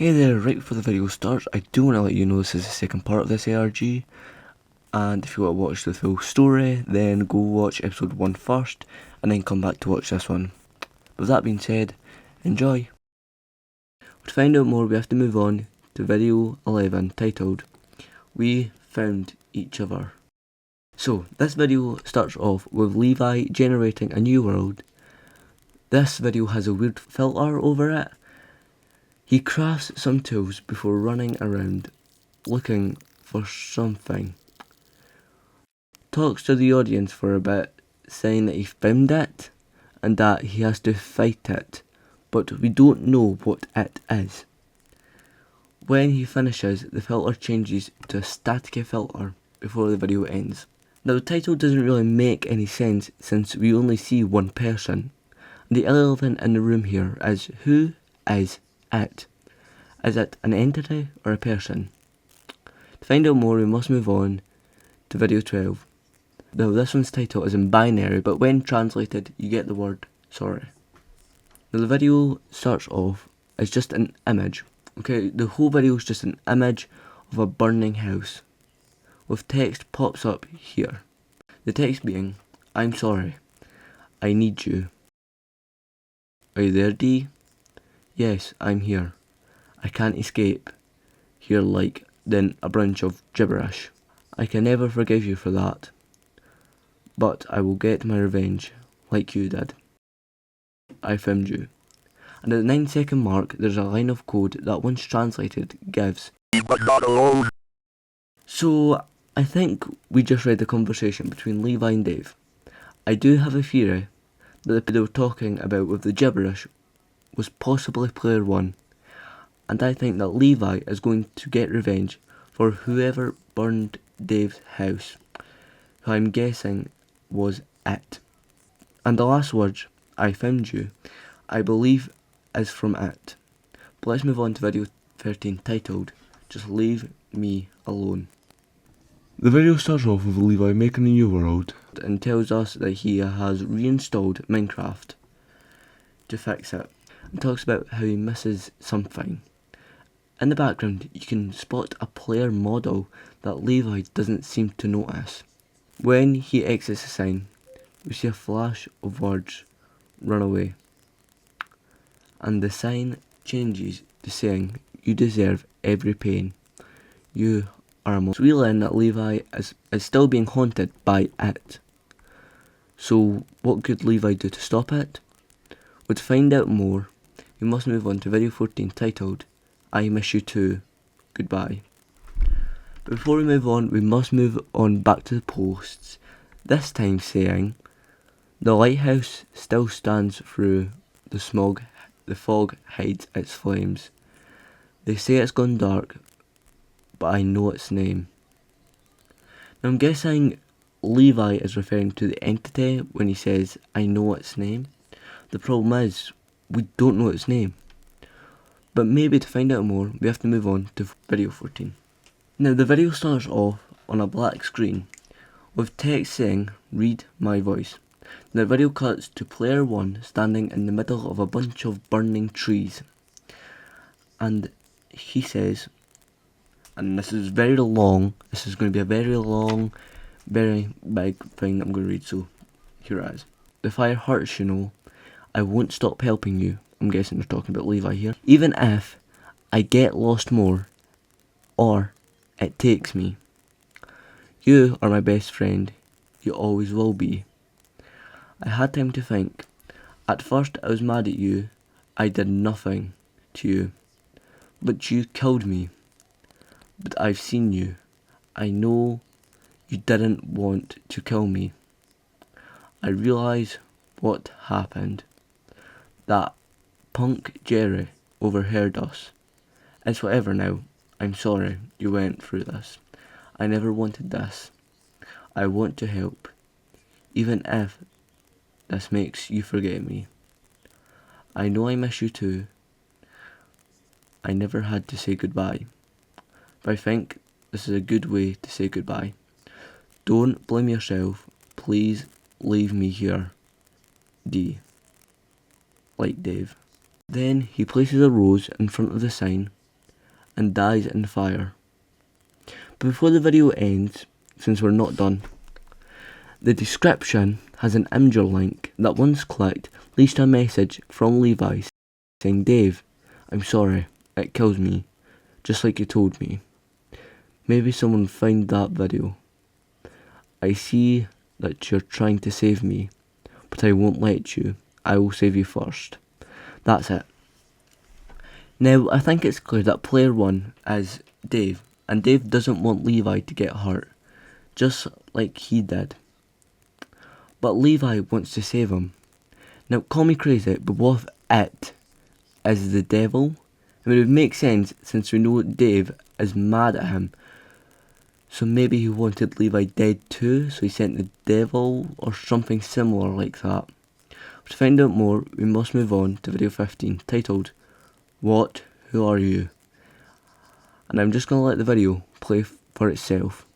Hey there, right before the video starts, I do want to let you know this is the second part of this ARG, and if you want to watch the full story, then go watch episode 1 first, and then come back to watch this one. With that being said, enjoy! To find out more, we have to move on to video 11, titled, We Found Each Other. So, this video starts off with Levi generating a new world. This video has a weird filter over it. He crafts some tools before running around looking for something. Talks to the audience for a bit, saying that he found it and that he has to fight it, but we don't know what it is. When he finishes, the filter changes to a static filter before the video ends. Now the title doesn't really make any sense since we only see one person. The elephant in the room here is, who is it? Is it an entity or a person? To find out more, we must move on to video 12. Now this one's title is in binary, but when translated you get the word sorry. Now the video starts off as just an image. Okay, the whole video is just an image of a burning house with text pops up here. The text being, I'm sorry, I need you. Are you there, D? Yes, I'm here. I can't escape here like then a bunch of gibberish. I can never forgive you for that, but I will get my revenge like you did. I found you. And at the 9-second mark there's a line of code that once translated gives, but not alone. So I think we just read the conversation between Levi and Dave. I do have a theory that they were talking about with the gibberish was possibly player 1, and I think that Levi is going to get revenge for whoever burned Dave's house, who I'm guessing was it. And the last words, I found you, I believe is from it. But let's move on to video 13 titled, Just Leave Me Alone. The video starts off with Levi making a new world and tells us that he has reinstalled Minecraft to fix it, and talks about how he misses something. In the background you can spot a player model that Levi doesn't seem to notice. When he exits the sign, we see a flash of words, run away, and the sign changes to saying, you deserve every pain, you are a monster. We learn that Levi is still being haunted by it. So what could Levi do to stop it? Well, to find out more, we must move on to video 14 titled, I Miss You Too, Goodbye. But before we move on, we must move on back to the posts, this time saying, the lighthouse still stands through the smog, the fog hides its flames. They say it's gone dark, but I know its name. Now I'm guessing Levi is referring to the entity when he says, I know its name. The problem is, we don't know its name. But maybe to find out more, we have to move on to video 14. Now the video starts off on a black screen with text saying, read my voice. The video cuts to player 1 standing in the middle of a bunch of burning trees. And he says, and this is very long, this is going to be a very long, very big thing that I'm going to read, so here it is. The fire hurts, you know. I won't stop helping you. I'm guessing they're talking about Levi here. Even if I get lost more, or it takes me. You are my best friend. You always will be. I had time to think. At first I was mad at you. I did nothing to you. But you killed me. But I've seen you. I know you didn't want to kill me. I realise what happened. That punk Jerry overheard us. It's whatever now. I'm sorry you went through this. I never wanted this. I want to help. Even if this makes you forget me. I know I miss you too. I never had to say goodbye. But I think this is a good way to say goodbye. Don't blame yourself. Please leave me here. D. Like Dave. Then he places a rose in front of the sign and dies in fire. But before the video ends, since we're not done, the description has an Imgur link that once clicked leads to a message from Levi saying, "Dave, I'm sorry, it kills me, just like you told me. Maybe someone find that video. I see that you're trying to save me, but I won't let you. I will save you first." That's it. Now, I think it's clear that player 1 is Dave, and Dave doesn't want Levi to get hurt, just like he did. But Levi wants to save him. Now, call me crazy, but what if it is the devil? I mean, it would make sense since we know Dave is mad at him. So maybe he wanted Levi dead too, so he sent the devil or something similar like that. To find out more, we must move on to video 15, titled, "What? Who are you?" And I'm just going to let the video play for itself.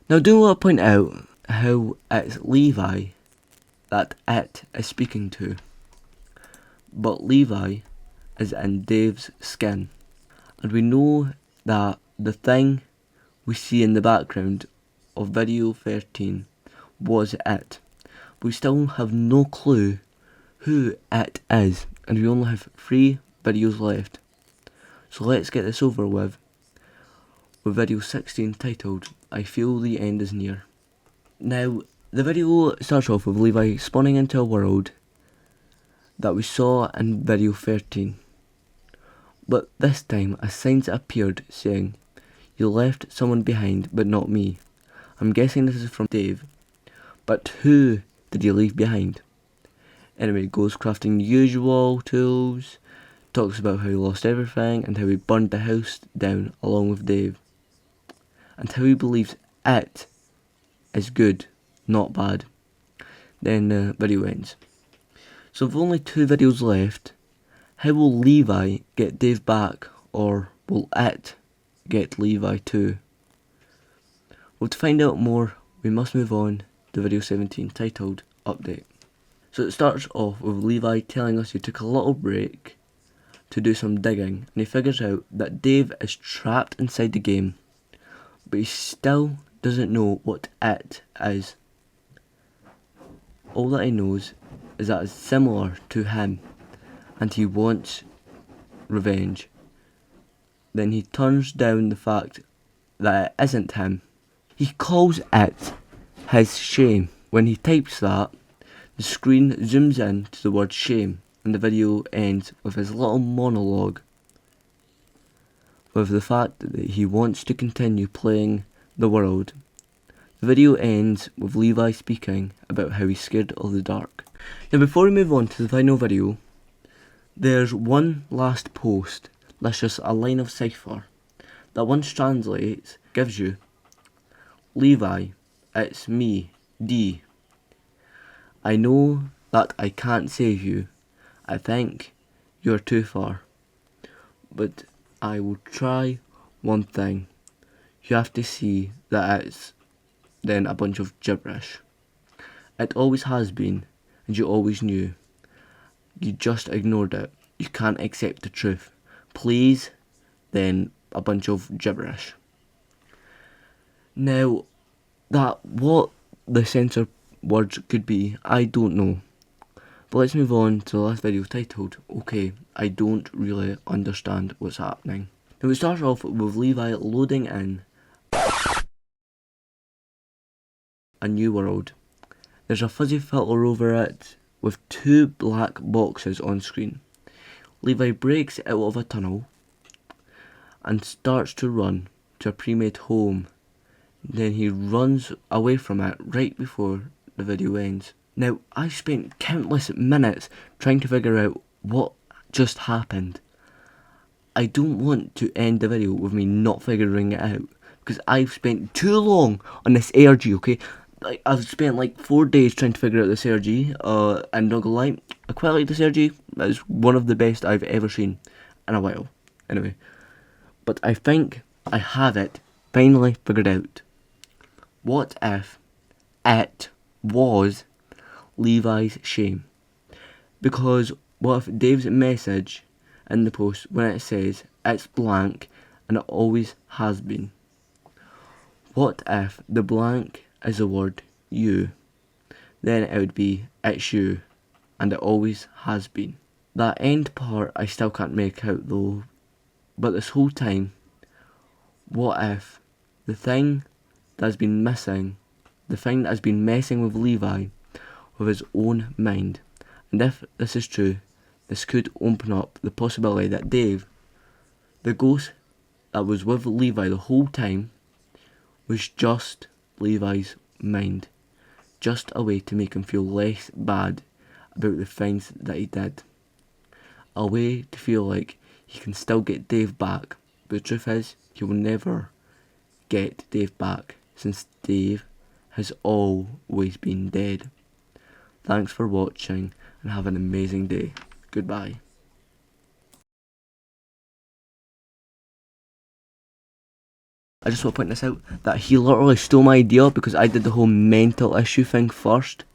Now, do want to point out how it's Levi that it is speaking to, but Levi is in Dave's skin, and we know that the thing we see in the background of video 13 was it. We still have no clue who it is, and we only have 3 videos left. So let's get this over with video 16 titled, "I Feel the End is Near." Now, the video starts off with Levi spawning into a world that we saw in video 13. But this time, a sign appeared saying, "You left someone behind, but not me." I'm guessing this is from Dave. But who did he leave behind? Anyway, goes crafting usual tools, talks about how he lost everything and how he burned the house down along with Dave. And how he believes it is good, not bad. Then the video ends. So with only 2 videos left, how will Levi get Dave back, or will it get Levi too? Well, to find out more, we must move on to video 17 titled, "Update." So it starts off with Levi telling us he took a little break to do some digging, and he figures out that Dave is trapped inside the game, but he still doesn't know what it is. All that he knows is that it's similar to him, and he wants revenge. Then he turns down the fact that it isn't him. He calls it his shame. When he types that, the screen zooms in to the word shame, and the video ends with his little monologue with the fact that he wants to continue playing the world. The video ends with Levi speaking about how he's scared of the dark. Now, before we move on to the final video, there's one last post that's just a line of cipher that once translates gives you, "Levi, it's me, D. I know that I can't save you. I think you're too far. But I will try one thing. You have to see that it's then a bunch of gibberish. It always has been, and you always knew. You just ignored it. You can't accept the truth. Please," then a bunch of gibberish. Now, that what the censor words could be, I don't know. But let's move on to the last video titled, "Okay, I don't really understand what's happening." Now, it starts off with Levi loading in a new world. There's a fuzzy filter over it with 2 black boxes on screen. Levi breaks out of a tunnel and starts to run to a pre-made home. Then he runs away from it right before the video ends. Now, I spent countless minutes trying to figure out what just happened. I don't want to end the video with me not figuring it out, because I've spent too long on this ARG, okay? I've spent like 4 days trying to figure out this ARG, and not gonna lie, I quite like this ARG. It's one of the best I've ever seen in a while. Anyway, but I think I have it finally figured out. What if it was Levi's shame? Because what if Dave's message in the post, when it says it's blank and it always has been? What if the blank is the word you? Then it would be it's you and it always has been. That end part I still can't make out though, but this whole time, what if the thing that's been missing, the thing that has been messing with Levi, with his own mind, and if this is true, this could open up the possibility that Dave, the ghost that was with Levi the whole time, was just Levi's mind. Just a way to make him feel less bad about the things that he did. A way to feel like he can still get Dave back, but the truth is, he will never get Dave back, since Dave has always been dead. Thanks for watching, and have an amazing day. Goodbye. I just want to point this out, that he literally stole my idea because I did the whole mental issue thing first.